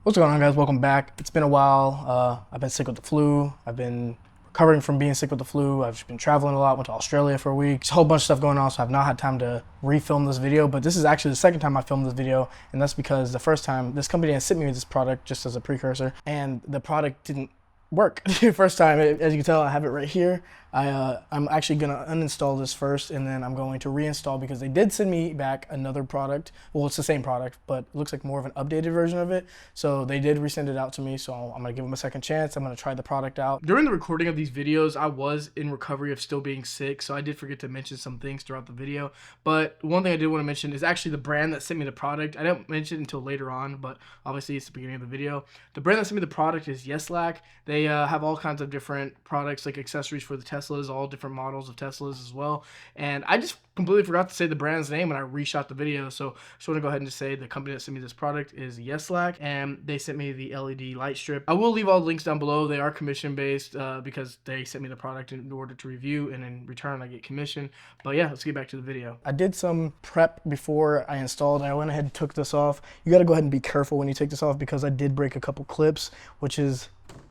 What's going on, guys? Welcome back. It's been a while. I've been sick with the flu. I've been recovering from being sick with the flu. I've been traveling a lot, went to Australia for a week. There's a whole bunch of stuff going on, so I've not had time to refilm this video, but this is actually the second time I filmed this video, and that's because the first time, this company had sent me this product just as a precursor, and the product didn't work. First time, as you can tell, I have it right here. I'm actually gonna uninstall this first, and then I'm going to reinstall because they did send me back another product. Well, it's the same product, but it looks like more of an updated version of it. So they did resend it out to me, so I'm gonna give them a second chance. I'm gonna try the product out. During the recording of these videos, I was in recovery of still being sick, so I did forget to mention some things throughout the video. But one thing I did want to mention is actually the brand that sent me the product. I didn't mention it until later on, but obviously it's the beginning of the video. The brand that sent me the product is Yeslak. They have all kinds of different products like accessories for the Teslas, all different models of Teslas as well. And I just completely forgot to say the brand's name when I reshot the video. So I just want to go ahead and just say the company that sent me this product is Yeslak, and they sent me the LED light strip. I will leave all the links down below. They are commission based because they sent me the product in order to review, and in return I get commission. But yeah, let's get back to the video. I did some prep before I installed. I went ahead and took this off. You got to go ahead and be careful when you take this off because I did break a couple clips, which is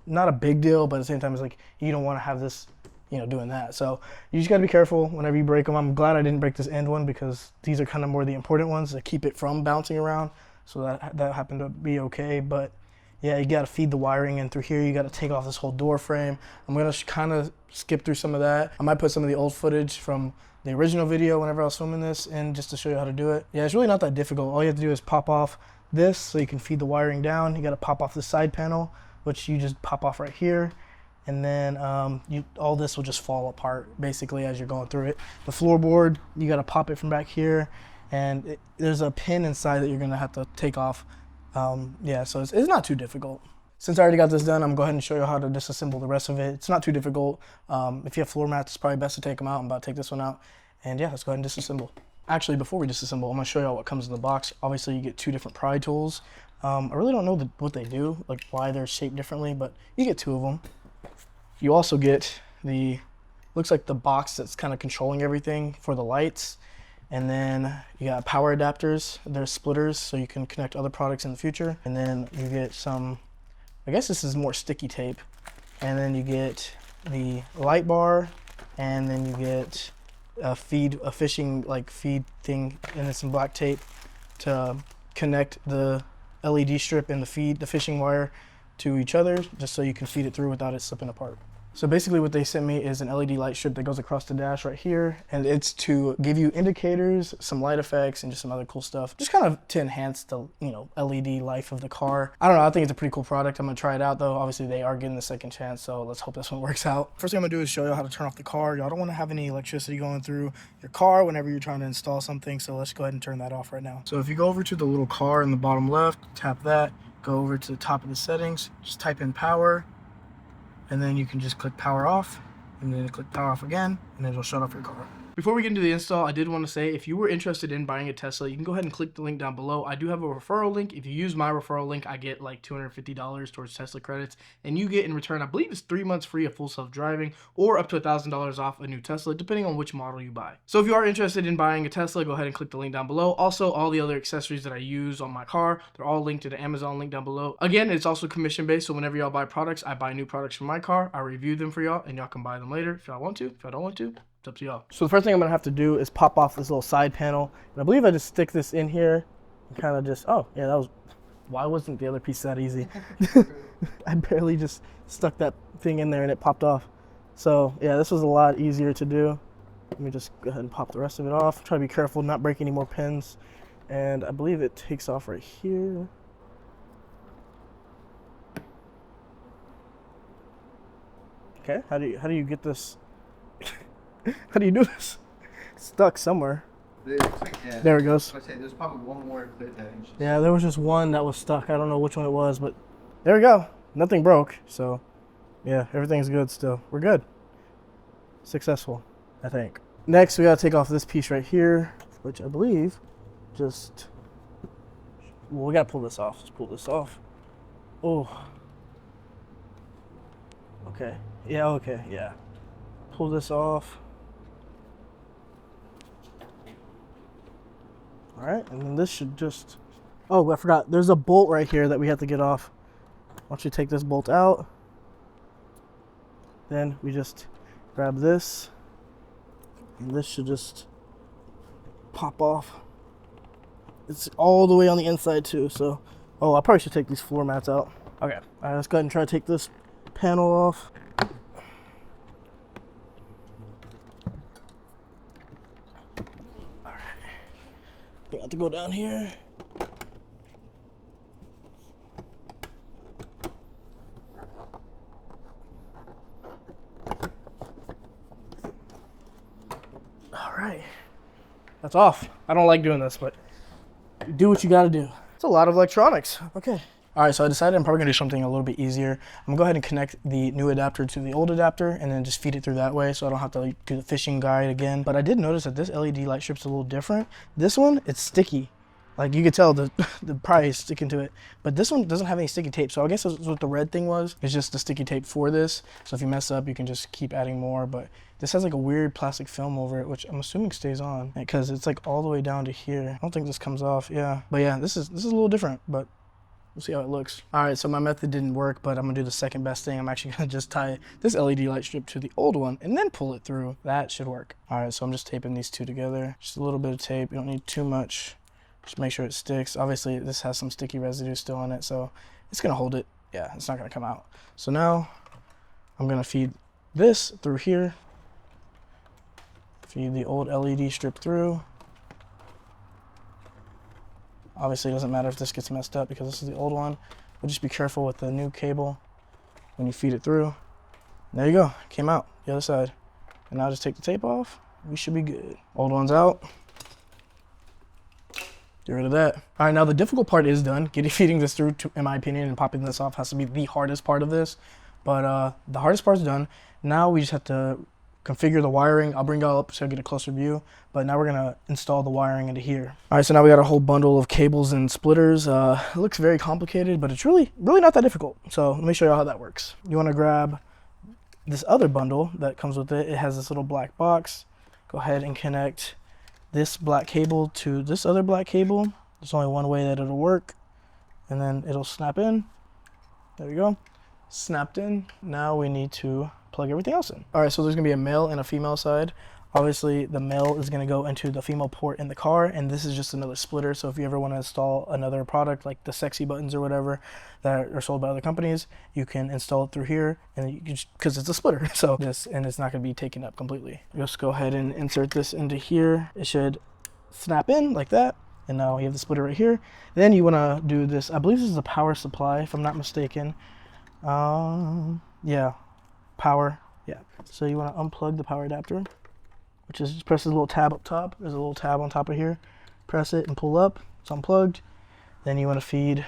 not a big deal, but at the same time it's like you don't want to have this, you know, doing that. So you just got to be careful whenever you break them. I'm glad I didn't break this end one because these are kind of more the important ones that keep it from bouncing around. So that happened to be okay. But yeah, you got to feed the wiring in through here. You got to take off this whole door frame. I'm going to kind of skip through some of that. I might put some of the old footage from the original video whenever I was filming this in just to show you how to do it. Yeah, it's really not that difficult. All you have to do is pop off this so you can feed the wiring down. You got to pop off the side panel, which you just pop off right here. And then all this will just fall apart basically as you're going through it. The floorboard, you got to pop it from back here, and there's a pin inside that you're gonna have to take off. Yeah, so it's not too difficult. Since I already got this done, I'm gonna go ahead and show you how to disassemble the rest of it. It's not too difficult. If you have floor mats, it's probably best to take them out. I'm about to take this one out, and yeah, let's go ahead and disassemble. Actually, before we disassemble, I'm gonna show you all what comes in the box. Obviously, you get two different pry tools. I really don't know what they do, like why they're shaped differently, but you get two of them. You also get looks like the box that's kind of controlling everything for the lights. And then you got power adapters. They're splitters, so you can connect other products in the future. And then you get some, I guess this is more sticky tape. And then you get the light bar, and then you get a fishing feed thing, and then some black tape to connect the LED strip and the fishing wire to each other, just so you can feed it through without it slipping apart. So basically what they sent me is an LED light strip that goes across the dash right here, and it's to give you indicators, some light effects, and just some other cool stuff, just kind of to enhance the, you know, LED life of the car. I don't know, I think it's a pretty cool product. I'm gonna try it out though. Obviously they are getting the second chance, so let's hope this one works out. First thing I'm gonna do is show you how to turn off the car. Y'all don't want to have any electricity going through your car whenever you're trying to install something, so let's go ahead and turn that off right now. So if you go over to the little car in the bottom left, tap that, go over to the top of the settings, just type in power, and then you can just click power off, and then click power off again, and it'll shut off your car. Before we get into the install, I did want to say, if you were interested in buying a Tesla, you can go ahead and click the link down below. I do have a referral link. If you use my referral link, I get like $250 towards Tesla credits, and you get in return, I believe it's 3 months free of full self-driving, or up to $1,000 off a new Tesla, depending on which model you buy. So if you are interested in buying a Tesla, go ahead and click the link down below. Also, all the other accessories that I use on my car, they're all linked to the Amazon link down below. Again, it's also commission-based, so whenever y'all buy products, I buy new products for my car, I review them for y'all, and y'all can buy them later if y'all want to. If y'all don't want to, it's up to y'all. So the first thing I'm gonna have to do is pop off this little side panel, and I believe I just stick this in here and kind of just, oh yeah, that was, why wasn't the other piece that easy? I barely just stuck that thing in there and it popped off. So yeah, this was a lot easier to do. Let me just go ahead and pop the rest of it off. Try to be careful, not break any more pins. And I believe it takes off right here. Okay, how do you get this? How do you do this? It's stuck somewhere. Yeah, there it goes. There's probably one more clip that yeah, there was just one that was stuck. I don't know which one it was, but there we go. Nothing broke, so yeah, everything's good still. We're good. Successful, I think. Next, we gotta take off this piece right here, which I believe just, well, we gotta pull this off. Let's pull this off. Oh. Okay. Yeah, okay, yeah. Pull this off. All right, and then this should just Oh, I forgot. There's a bolt right here that we have to get off. Once you take this bolt out, then we just grab this, and this should just pop off. It's all the way on the inside too, so... Oh, I probably should take these floor mats out. Okay, let's go ahead and try to take this panel off. Alright. We have to go down here. Alright. That's off. I don't like doing this, but do what you gotta do. It's a lot of electronics. Okay. All right, so I decided I'm probably gonna do something a little bit easier. I'm gonna go ahead and connect the new adapter to the old adapter and then just feed it through that way so I don't have to like, do the fishing guide again. But I did notice that this LED light strip's a little different. This one, it's sticky. Like you could tell the price sticking to it. But this one doesn't have any sticky tape. So I guess that's what the red thing was. It's just the sticky tape for this. So if you mess up, you can just keep adding more. But this has like a weird plastic film over it, which I'm assuming stays on because it's like all the way down to here. I don't think this comes off. Yeah. But yeah, this is a little different, but we'll see how it looks. All right, so my method didn't work, but I'm gonna do the second best thing. I'm actually gonna just tie this LED light strip to the old one and then pull it through. That should work. All right, so I'm just taping these two together. Just a little bit of tape. You don't need too much. Just make sure it sticks. Obviously, this has some sticky residue still on it, so it's gonna hold it. Yeah, it's not gonna come out. So now I'm gonna feed this through here. Feed the old LED strip through. Obviously, it doesn't matter if this gets messed up because this is the old one. But just be careful with the new cable when you feed it through. And there you go, came out the other side. And now just take the tape off. We should be good. Old one's out. Get rid of that. All right, now the difficult part is done. Feeding this through, in my opinion, and popping this off has to be the hardest part of this. But the hardest part's done. Now we just have to configure the wiring. I'll bring y'all up so I get a closer view. But now we're gonna install the wiring into here. All right, so now we got a whole bundle of cables and splitters. It looks very complicated, but it's really not that difficult. So let me show y'all how that works. You wanna grab this other bundle that comes with it. It has this little black box. Go ahead and connect this black cable to this other black cable. There's only one way that it'll work, and then it'll snap in. There we go, snapped in. Now we need to plug everything else in. All right, so there's gonna be a male and a female side. Obviously, the male is gonna go into the female port in the car, and this is just another splitter. So if you ever wanna install another product like the sexy buttons or whatever that are sold by other companies, you can install it through here, and you can, because it's a splitter. So this, and it's not gonna be taken up completely. Just go ahead and insert this into here. It should snap in like that. And now you have the splitter right here. Then you wanna do this, I believe this is a power supply, if I'm not mistaken. Yeah, power, yeah. So you wanna unplug the power adapter, which is just press this little tab up top. There's a little tab on top of here. Press it and pull up. It's unplugged. Then you want to feed.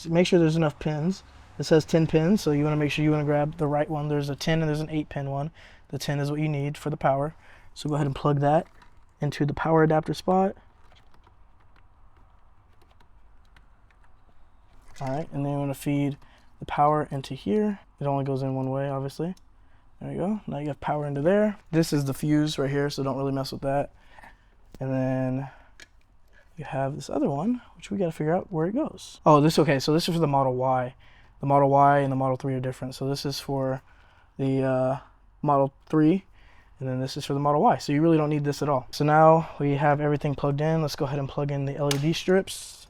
Make sure there's enough pins. It says 10 pins, so you want to make sure you want to grab the right one. There's a 10 and there's an 8-pin one. The 10 is what you need for the power. So go ahead and plug that into the power adapter spot. All right, and then you want to feed the power into here. It only goes in one way, obviously. There you go. Now you have power into there. This is the fuse right here, so don't really mess with that. And then you have this other one, which we got to figure out where it goes. Oh, okay. So this is for the Model Y. The Model Y and the Model 3 are different. So this is for the Model 3, and then this is for the Model Y. So you really don't need this at all. So now we have everything plugged in. Let's go ahead and plug in the LED strips.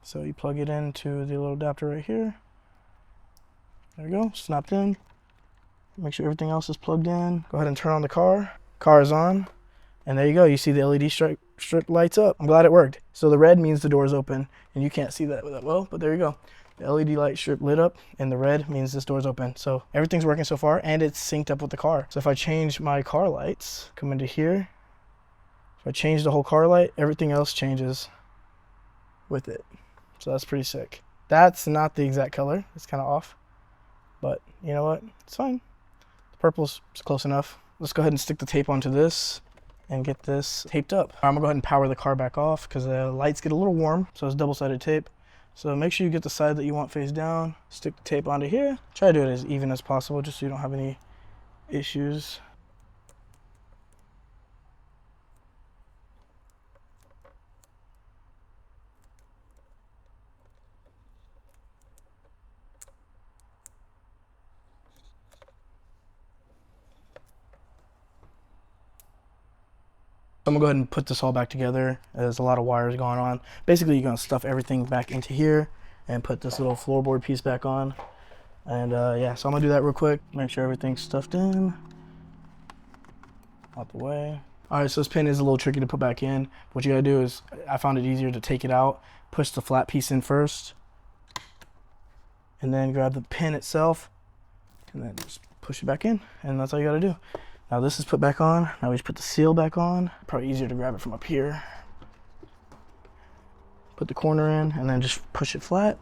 So you plug it into the little adapter right here. There we go, snapped in. Make sure everything else is plugged in. Go ahead and turn on the car. Car is on. And there you go. You see the LED strip lights up. I'm glad it worked. So the red means the door is open. And you can't see that well, but there you go. The LED light strip lit up, and the red means this door is open. So everything's working so far, and it's synced up with the car. So if I change my car lights, come into here. If I change the whole car light, everything else changes with it. So that's pretty sick. That's not the exact color. It's kind of off. But you know what? It's fine. Purple's close enough. Let's go ahead and stick the tape onto this and get this taped up. I'm gonna go ahead and power the car back off because the lights get a little warm, so it's double-sided tape. So make sure you get the side that you want face down. Stick the tape onto here. Try to do it as even as possible just so you don't have any issues. I'm gonna go ahead and put this all back together. There's a lot of wires going on. Basically, you're gonna stuff everything back into here and put this little floorboard piece back on. And yeah, so I'm gonna do that real quick. Make sure everything's stuffed in, out the way. All right, so this pin is a little tricky to put back in. What you gotta do is, I found it easier to take it out, push the flat piece in first, and then grab the pin itself, and then just push it back in, and that's all you gotta do. Now this is put back on. Now we just put the seal back on. Probably easier to grab it from up here. Put the corner in and then just push it flat.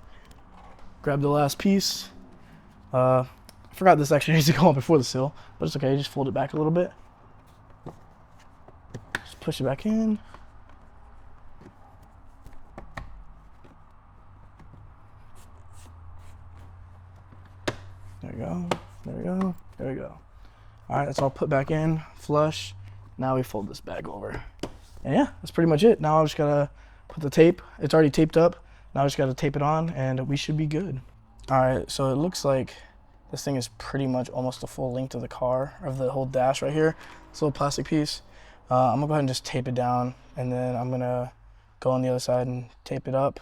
Grab the last piece. I forgot this actually needs to go on before the seal, but it's okay. Just fold it back a little bit. Just push it back in. There we go. There we go. There we go. All right, that's all put back in, flush. Now we fold this bag over. And yeah, that's pretty much it. Now I just gotta put the tape. It's already taped up. Now I just gotta tape it on and we should be good. All right, so it looks like this thing is pretty much almost the full length of the car, of the whole dash right here. This little plastic piece. I'm gonna go ahead and just tape it down, and then I'm gonna go on the other side and tape it up.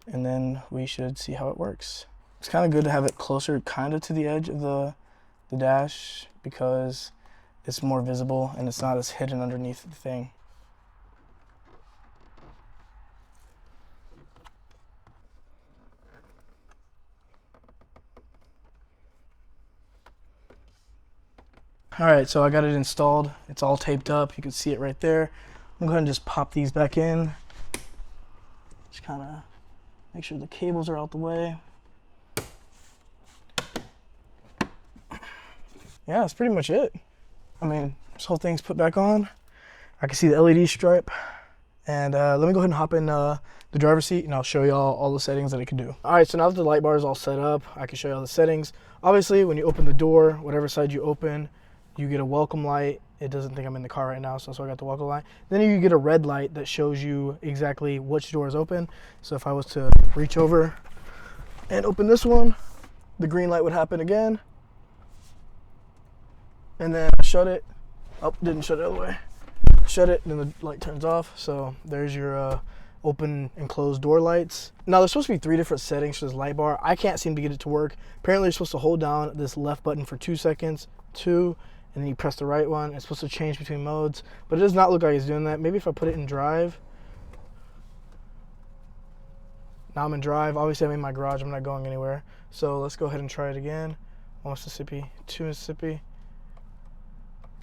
And then we should see how it works. It's kind of good to have it closer kind of to the edge of the dash because it's more visible and it's not as hidden underneath the thing. All right, so I got it installed. It's all taped up. You can see it right there. I'm going to just pop these back in. Just kind of make sure the cables are out the way. Yeah, that's pretty much it. I mean, this whole thing's put back on. I can see the LED stripe. And let me go ahead and hop in the driver's seat and I'll show y'all all the settings that it can do. All right, so now that the light bar is all set up, I can show y'all the settings. Obviously, when you open the door, whatever side you open, you get a welcome light. It doesn't think I'm in the car right now, so I got the welcome light. Then you get a red light that shows you exactly which door is open. So if I was to reach over and open this one, the green light would happen again. And then I shut it. Oh, didn't shut it all the way. Shut it, then the light turns off. So there's your open and closed door lights. Now there's supposed to be 3 different settings for this light bar. I can't seem to get it to work. Apparently you're supposed to hold down this left button for 2 seconds, 2, and then you press the right one. It's supposed to change between modes, but it does not look like it's doing that. Maybe if I put it in drive. Now I'm in drive. Obviously I'm in my garage, I'm not going anywhere. So let's go ahead and try it again. 1 Mississippi, 2 Mississippi.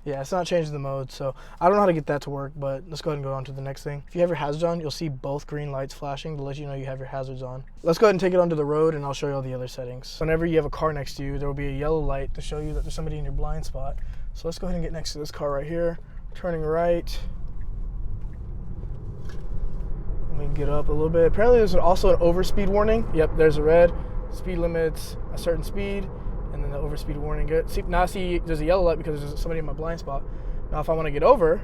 Yeah, it's not changing the mode, so I don't know how to get that to work, but let's go ahead and go on to the next thing. If you have your hazards on, you'll see both green lights flashing to let you know you have your hazards on. Let's go ahead and take it onto the road, and I'll show you all the other settings. Whenever you have a car next to you, there will be a yellow light to show you that there's somebody in your blind spot. So let's go ahead and get next to this car right here. Turning right. Let me get up a little bit. Apparently there's also an overspeed warning. Yep, there's a red. Speed limits a certain speed. And then the overspeed warning. Now see, there's a yellow light because there's somebody in my blind spot. Now if I want to get over,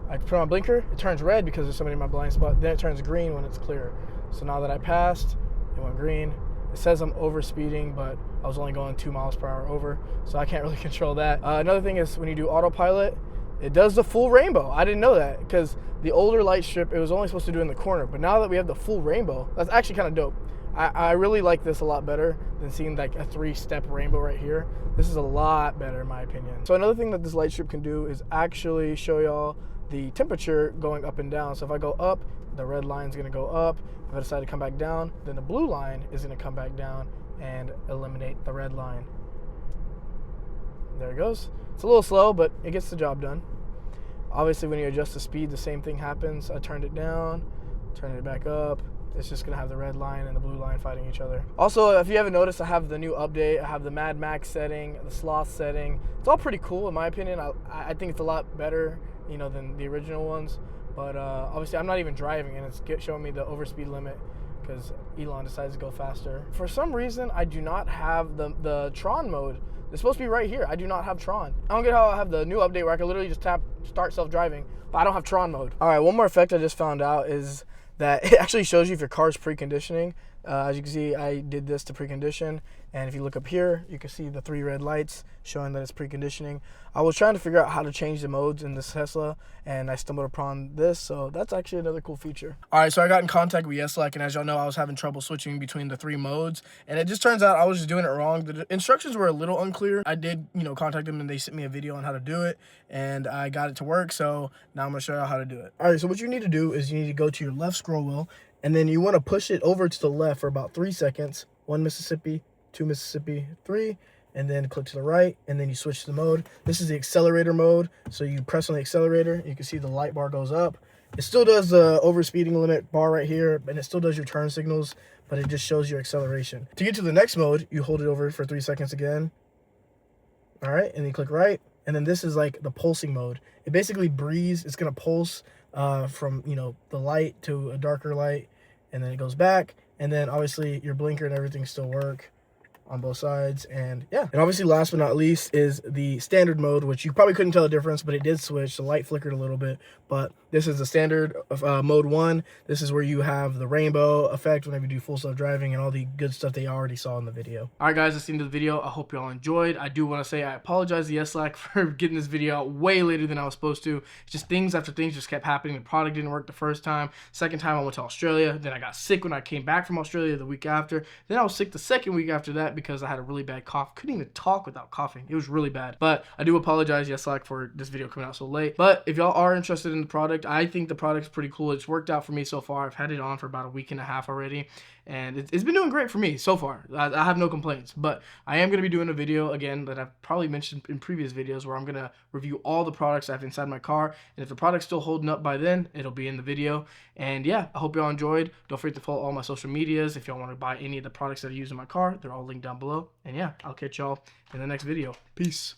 I put on my blinker, it turns red because there's somebody in my blind spot. Then it turns green when it's clear. So now that I passed, it went green. It says I'm over speeding, but I was only going 2 miles per hour over, so I can't really control that. Another thing is when you do autopilot, it does the full rainbow. I didn't know that because the older light strip, it was only supposed to do in the corner. But now that we have the full rainbow, that's actually kind of dope. I really like this a lot better than seeing like a 3-step rainbow right here. This is a lot better in my opinion. So another thing that this light strip can do is actually show y'all the temperature going up and down. So if I go up, the red line is gonna go up. If I decide to come back down, then the blue line is gonna come back down and eliminate the red line. There it goes. It's a little slow, but it gets the job done. Obviously when you adjust the speed, the same thing happens. I turned it down, turned it back up. It's just gonna have the red line and the blue line fighting each other. Also, if you haven't noticed, I have the new update. I have the Mad Max setting, the sloth setting. It's all pretty cool in my opinion. I think it's a lot better, you know, than the original ones. But obviously, I'm not even driving, and it's showing me the overspeed limit because Elon decides to go faster. For some reason, I do not have the Tron mode. It's supposed to be right here. I do not have Tron. I don't get how I have the new update where I can literally just tap start self-driving, but I don't have Tron mode. All right, one more effect I just found out is that it actually shows you if your car's preconditioning. As you can see, I did this to precondition, and if you look up here, you can see the 3 red lights showing that it's preconditioning. I was trying to figure out how to change the modes in this Tesla, and I stumbled upon this, so that's actually another cool feature. All right, so I got in contact with Yeslak, and as y'all know, I was having trouble switching between the 3 modes, and it just turns out I was just doing it wrong. The instructions were a little unclear. I did, contact them, and they sent me a video on how to do it, and I got it to work, so now I'm gonna show you how to do it. All right, so what you need to do is you need to go to your left scroll wheel, and then you want to push it over to the left for about 3 seconds. 1 Mississippi, 2 Mississippi, 3, and then click to the right, and then you switch to the mode. This is the accelerator mode, so you press on the accelerator, you can see the light bar goes up. It still does the overspeeding limit bar right here, and it still does your turn signals, but it just shows your acceleration. To get to the next mode, you hold it over for 3 seconds again. All right, and then you click right, and then this is like the pulsing mode. It basically breathes, it's gonna pulse from the light to a darker light, and then it goes back, and then obviously your blinker and everything still work on both sides. And yeah, and obviously last but not least is the standard mode, which you probably couldn't tell the difference, but it did switch. The light flickered a little bit, but this is the standard of mode 1. This is where you have the rainbow effect whenever you do full self-driving and all the good stuff they already saw in the video. All right, guys, that's the end of the video. I hope you all enjoyed. I do want to say I apologize to Yeslak for getting this video out way later than I was supposed to. It's just things after things just kept happening. The product didn't work the first time. Second time I went to Australia. Then I got sick when I came back from Australia the week after. Then I was sick the second week after that because I had a really bad cough. Couldn't even talk without coughing. It was really bad. But I do apologize, Yeslak, for this video coming out so late. But if y'all are interested in the product, I think the product's pretty cool. It's worked out for me so far. I've had it on for about a week and a half already, and it's been doing great for me so far. I have no complaints. But I am going to be doing a video again that I've probably mentioned in previous videos where I'm going to review all the products I have inside my car, and if the product's still holding up by then, it'll be in the video. And yeah, I hope y'all enjoyed. Don't forget to follow all my social medias if y'all want to buy any of the products that I use in my car. They're all linked down below. And yeah, I'll catch y'all in the next video. Peace.